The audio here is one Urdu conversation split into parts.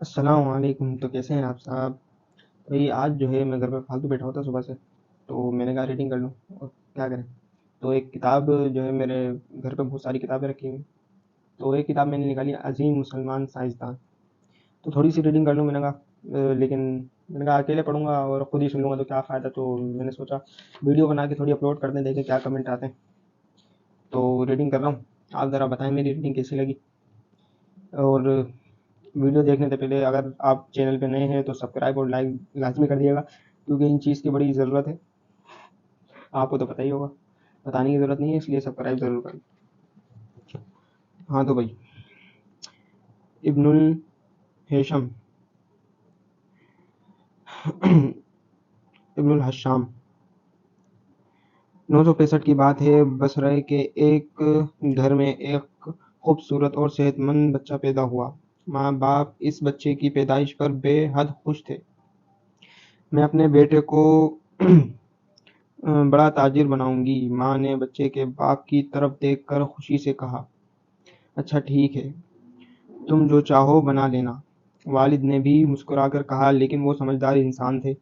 السلام علیکم. تو کیسے ہیں آپ صاحب؟ بھائی آج جو ہے میں گھر پہ فالتو بیٹھا ہوتا صبح سے، تو میں نے کہا ریڈنگ کر لوں. اور کیا کریں. تو ایک کتاب جو ہے میرے گھر پہ بہت ساری کتابیں رکھی ہوئی ہیں، تو ایک کتاب میں نے نکالی عظیم مسلمان سائنسدان. تو تھوڑی سی ریڈنگ کر لوں. میں نے کہا لیکن میں نے کہا اکیلے پڑھوں گا اور خود ہی سن لوں گا تو کیا فائدہ. تو میں نے سوچا ویڈیو بنا کے تھوڑی اپلوڈ کر دیں، دیکھیں کیا کمنٹ آتے ہیں. تو ریڈنگ کر رہا ہوں. آپ ذرا بتائیں میری ریڈنگ کیسی لگی. اور ویڈیو دیکھنے سے پہلے اگر آپ چینل پہ نئے ہیں تو سبسکرائب اور لائک لازمی کر دیے گا، کیونکہ ان چیز کی بڑی ضرورت ہے. آپ کو تو پتہ ہی ہوگا، بتانے کی ضرورت نہیں ہے، اس لیے سبسکرائب ضرور کریں. ہاں تو بھائی، ابن الہیشم ابن الحشام 965 کی بات ہے. بصرے کے ایک گھر میں ایک خوبصورت اور صحت مند بچہ پیدا ہوا. ماں باپ اس بچے کی پیدائش پر بے حد خوش تھے. میں اپنے بیٹے کو بڑا تاجر بناؤں گی، ماں نے بچے کے باپ کی طرف دیکھ کر خوشی سے کہا. اچھا ٹھیک ہے، تم جو چاہو بنا لینا. والد نے بھی مسکرا کر کہا، لیکن وہ سمجھدار انسان تھے،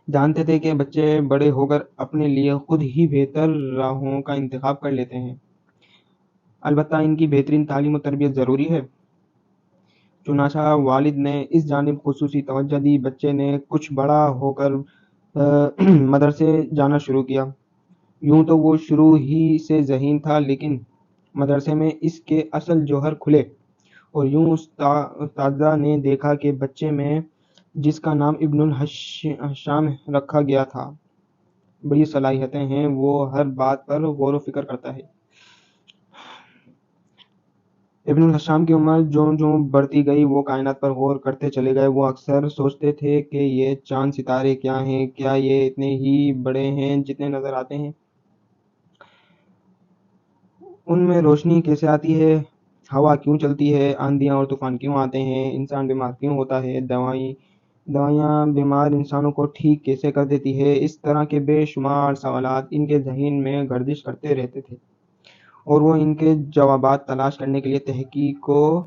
جانتے تھے کہ بچے بڑے ہو کر اپنے لیے خود ہی بہتر راہوں کا انتخاب کر لیتے ہیں. البتہ ان کی بہترین تعلیم و تربیت ضروری ہے. چنانچہ والد نے اس جانب خصوصی توجہ دی. بچے نے کچھ بڑا ہو کر مدرسے جانا شروع کیا. یوں تو وہ شروع ہی سے ذہین تھا، لیکن مدرسے میں اس کے اصل جوہر کھلے، اور یوں اساتذہ نے دیکھا کہ بچے میں، جس کا نام ابن الحشام رکھا گیا تھا، بڑی صلاحیتیں ہیں. وہ ہر بات پر غور و فکر کرتا ہے. ابن الحشام کی عمر جوں بڑھتی گئی وہ کائنات پر غور کرتے چلے گئے. وہ اکثر سوچتے تھے کہ یہ چاند ستارے کیا ہیں، کیا یہ اتنے ہی بڑے ہیں جتنے نظر آتے ہیں؟ ان میں روشنی کیسے آتی ہے؟ ہوا کیوں چلتی ہے؟ آندھیاں اور طوفان کیوں آتے ہیں؟ انسان بیمار کیوں ہوتا ہے؟ دوائیاں بیمار انسانوں کو ٹھیک کیسے کر دیتی ہے؟ اس طرح کے بے شمار سوالات ان کے ذہن میں گردش کرتے رہتے تھے، اور وہ ان کے جوابات تلاش کرنے کے لیے تحقیق و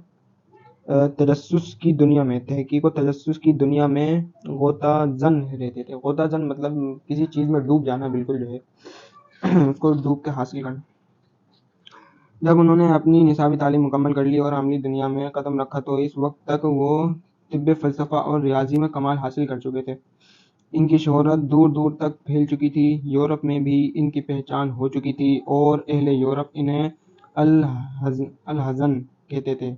تجسس کی دنیا میں غوطہ زن رہتے تھے. غوطہ زن مطلب کسی چیز میں ڈوب جانا، بالکل جو ہے اس کو ڈوب کے حاصل کرنا. جب انہوں نے اپنی نصابی تعلیم مکمل کر لی اور عملی دنیا میں قدم رکھا تو اس وقت تک وہ طب، فلسفہ اور ریاضی میں کمال حاصل کر چکے تھے. ان کی شہرت دور دور تک پھیل چکی تھی. یورپ میں بھی ان کی پہچان ہو چکی تھی، اور اہل یورپ انہیں الحزن کہتے تھے.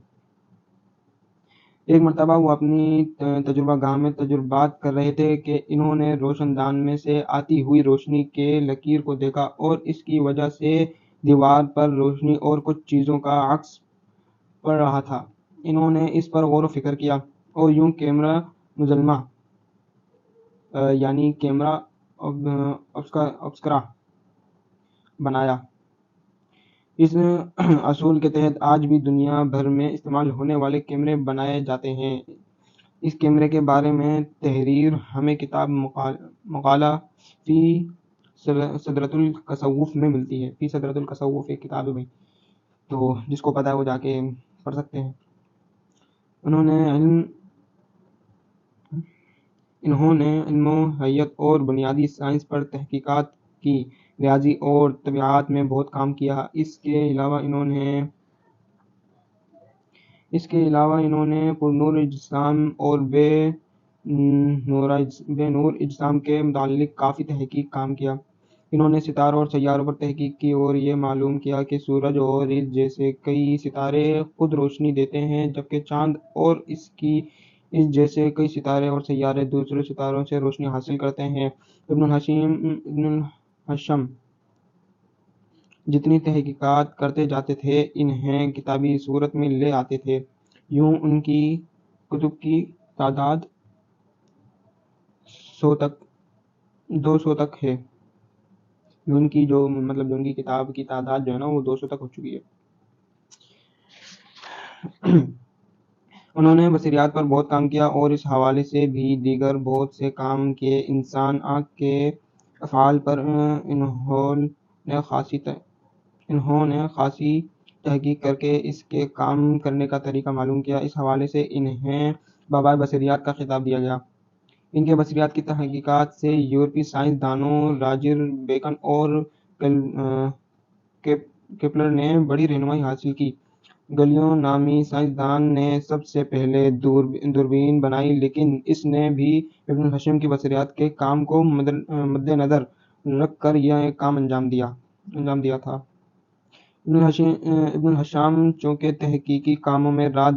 ایک مرتبہ وہ اپنی تجربہ گاہ میں تجربات کر رہے تھے کہ انہوں نے روشن دان میں سے آتی ہوئی روشنی کے لکیر کو دیکھا، اور اس کی وجہ سے دیوار پر روشنی اور کچھ چیزوں کا عکس پڑ رہا تھا. انہوں نے اس پر غور و فکر کیا، اور یوں کیمرہ مظلمہ یعنی کیمرہ obscura بنایا. اس اصول کے تحت آج بھی دنیا بھر میں استعمال ہونے والے کیمرے بنائے جاتے ہیں. اس کیمرے کے بارے میں تحریر ہمیں کتاب مقالہ فی صدرۃ التصوف میں ملتی ہے. فی صدرۃ التصوف ایک کتاب ہے بھائی، تو جس کو پتہ ہے وہ جا کے پڑھ سکتے ہیں. انہوں نے علم و حیات اور بنیادی سائنس پر تحقیقات کی. ریاضی اور طبیعیات میں بہت کام کیا. اس کے علاوہ انہوں نے پرنور اجسام اور بے نور اجسام کے متعلق کافی تحقیق کام کیا. انہوں نے ستاروں اور سیاروں پر تحقیق کی اور یہ معلوم کیا کہ سورج اور اس جیسے کئی ستارے خود روشنی دیتے ہیں، جبکہ چاند اور اس جیسے کئی ستارے اور سیارے دوسرے ستاروں سے روشنی حاصل کرتے ہیں. ابن الحشم جتنی تحقیقات کرتے جاتے تھے انہیں کتابی صورت میں لے آتے تھے. یوں ان کی کتب کی تعداد 200 تک ہے. ان کی جو کتاب کی تعداد جو ہے نا وہ 200 تک ہو چکی ہے. انہوں نے بصریات پر بہت کام کیا اور اس حوالے سے بھی دیگر بہت سے کام کیے. انسان آنکھ کے افعال پر انہوں نے خاصی تحقیق کر کے اس کے کام کرنے کا طریقہ معلوم کیا۔ اس حوالے سے انہیں بابائے بصریات کا خطاب دیا گیا۔ ان کے بصریات کی تحقیقات سے یورپی سائنس دانوں راجر بیکن اور کیپلر نے بڑی رہنمائی حاصل کی۔ گلیلیو نامی سائنسدان نے سب سے پہلے دوربین بنائی، لیکن اس نے بھی ابن الہشام کی بصریات کے کام کو مد نظر رکھ کر یہ کام انجام دیا تھا۔ ابن الہشام چونکہ تحقیقی کاموں میں رات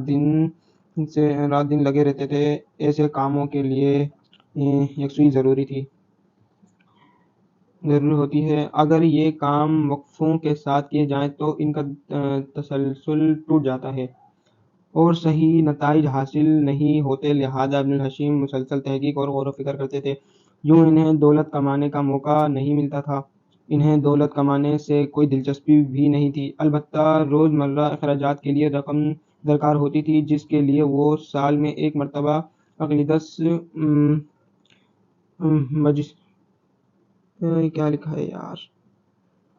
دن لگے رہتے تھے، ایسے کاموں کے لیے یکسوئی ضروری ہوتی ہے۔ اگر یہ کام وقفوں کے ساتھ کیے جائیں تو ان کا تسلسل ٹوٹ جاتا ہے اور صحیح نتائج حاصل نہیں ہوتے، لہذا ابن الہشام مسلسل تحقیق اور غور و فکر کرتے تھے۔ یوں انہیں دولت کمانے کا موقع نہیں ملتا تھا۔ انہیں دولت کمانے سے کوئی دلچسپی بھی نہیں تھی، البتہ روزمرہ اخراجات کے لیے رقم درکار ہوتی تھی، جس کے لیے وہ سال میں ایک مرتبہ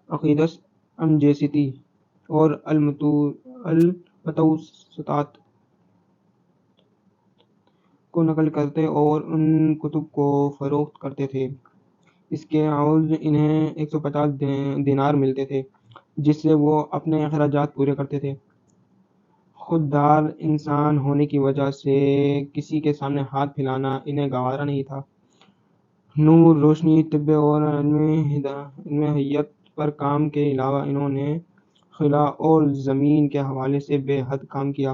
عقیدس امجیستی اور المتوسطات کو نقل کرتے اور ان کتب کو فروخت کرتے تھے۔ اس کے عوض انہیں 150 دینار ملتے تھے، جس سے وہ اپنے اخراجات پورے کرتے تھے۔ خوددار انسان ہونے کی وجہ سے کسی کے سامنے ہاتھ پھیلانا انہیں گوارا نہیں تھا۔ نور، روشنی، طب اور علم حیات پر کام کے علاوہ انہوں نے خلا اور زمین کے حوالے سے بے حد کام کیا۔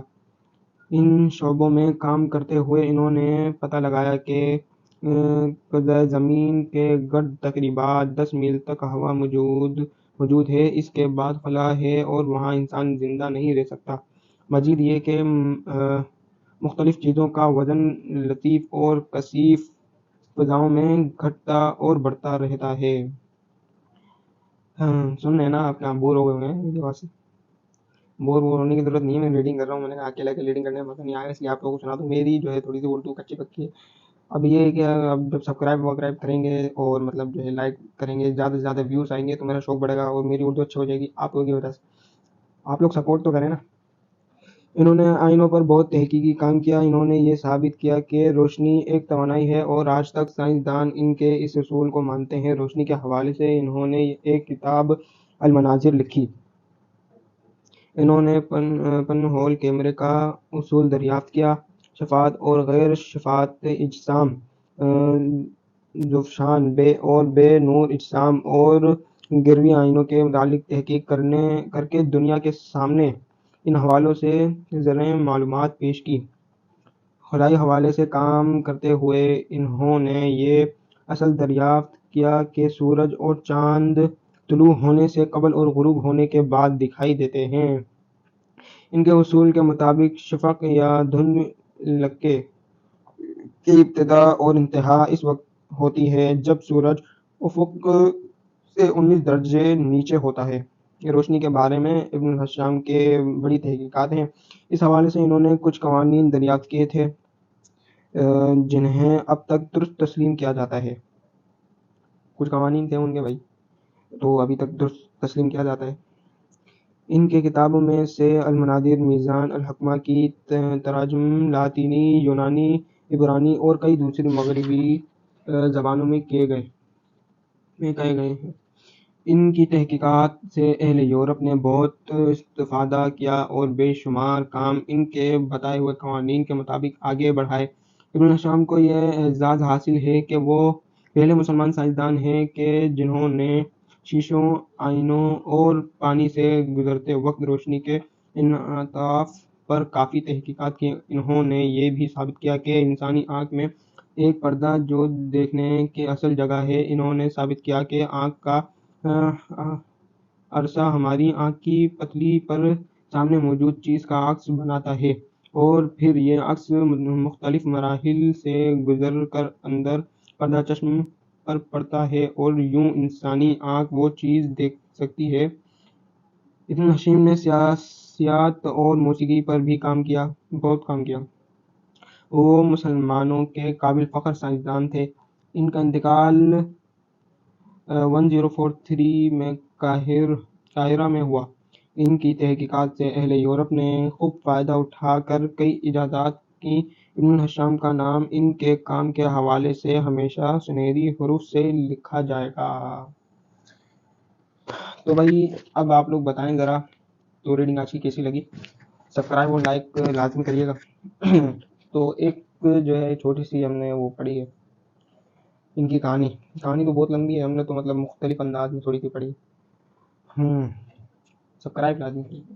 ان شعبوں میں کام کرتے ہوئے انہوں نے پتہ لگایا کہ قطب زمین کے گرد تقریباً 10 میل تک ہوا موجود ہے، اس کے بعد خلا ہے اور وہاں انسان زندہ نہیں رہ سکتا۔ مزید یہ کہ مختلف چیزوں کا وزن لطیف اور کثیف فضاؤں میں گھٹتا اور بڑھتا رہتا ہے۔ سن رہے ہیں نا آپ؟ کیا بور ہو گئے ہیں میری آواز سے؟ بور ہونے کی ضرورت نہیں ہے، میں ریڈنگ کر رہا ہوں۔ میں نے کہا اکیلے ریڈنگ کرنے میں مزہ نہیں آیا، اس لیے آپ لوگوں کو سنا دوں۔ میری جو ہے تھوڑی سی اردو کچی پکی ہے۔ اب یہ ہے کہ اب جب سبسکرائب کریں گے اور مطلب جو ہے لائک کریں گے، زیادہ سے زیادہ ویوز آئیں گے تو میرا شوق بڑھے گا اور میری اردو اچھی ہو جائے گی آپ لوگوں کی وجہ سے۔ آپ لوگ سپورٹ تو کریں نا۔ انہوں نے آئینوں پر بہت تحقیقی کام کیا۔ انہوں نے یہ ثابت کیا کہ روشنی ایک توانائی ہے اور آج تک سائنسدان ان کے اس اصول کو مانتے ہیں۔ روشنی کے حوالے سے انہوں نے ایک کتاب المناظر لکھی۔ انہوں نے پن ہول کیمرے کا اصول دریافت کیا۔ شفاف اور غیر شفاف اجسام، زوفشان اور بے نور اجسام اور گروی آئینوں کے متعلق تحقیق کر کے دنیا کے سامنے ان حوالوں سے زرعی معلومات پیش کی۔ خلائی حوالے سے کام کرتے ہوئے انہوں نے یہ اصل دریافت کیا کہ سورج اور چاند طلوع ہونے سے قبل اور غروب ہونے کے بعد دکھائی دیتے ہیں۔ ان کے اصول کے مطابق شفق یا دھند لکے کی ابتدا اور انتہا اس وقت ہوتی ہے جب سورج افق سے 19 درجے نیچے ہوتا ہے۔ روشنی کے بارے میں ابن الہشام کے بڑی تحقیقات ہیں۔ اس حوالے سے انہوں نے کچھ قوانین دریافت کیے تھے جنہیں اب تک درست تسلیم کیا جاتا ہے۔ کچھ قوانین تھے ان کے بھائی، تو ابھی تک درست تسلیم کیا جاتا ہے۔ ان کے کتابوں میں سے المناظر، میزان، الحکمہ کی تراجم لاطینی، یونانی، عبرانی اور کئی دوسری مغربی زبانوں میں کہے گئے ہیں۔ ان کی تحقیقات سے اہل یورپ نے بہت استفادہ کیا اور بے شمار کام ان کے بتائے ہوئے قوانین کے مطابق آگے بڑھائے۔ ابن الہشام کو یہ اعزاز حاصل ہے کہ وہ پہلے مسلمان سائنسدان ہیں کہ جنہوں نے شیشوں، آئینوں اور پانی سے گزرتے وقت روشنی کے انعطاف پر کافی تحقیقات کی۔ انہوں نے یہ بھی ثابت کیا کہ انسانی آنکھ میں ایک پردہ جو دیکھنے کی اصل جگہ ہے۔ انہوں نے ثابت کیا کہ آنکھ کا عرصہ ہماری آنکھ کی پتلی پر سامنے موجود چیز کا عکس بناتا ہے اور پھر یہ عکس مختلف مراحل سے گزر کر اندر پردہ چشم پر پڑتا ہے اور یوں انسانی آنکھ وہ چیز دیکھ سکتی ہے۔ ابن الہشام نے سیاحت اور موسیقی پر بھی بہت کام کیا۔ وہ مسلمانوں کے قابل فخر سائنسدان تھے۔ ان کا انتقال 1043 میں قاہرہ میں ہوا۔ ان کی تحقیقات سے اہل یورپ نے خوب فائدہ اٹھا کر کئی ایجادات کی۔ ابن حشام کا نام ان کے کام کے حوالے سے ہمیشہ سنہری حروف سے لکھا جائے گا۔ تو بھائی اب آپ لوگ بتائیں ذرا تو ریڈنگ آج کی کیسی لگی، سبسکرائب اور لائک لازمی کریے گا۔ تو ایک جو ہے چھوٹی سی ہم نے وہ پڑھی ہے ان کی کہانی تو بہت لمبی ہے، ہم نے تو مطلب مختلف انداز میں تھوڑی سی پڑھی۔ سبسکرائب لازمی کریے گا۔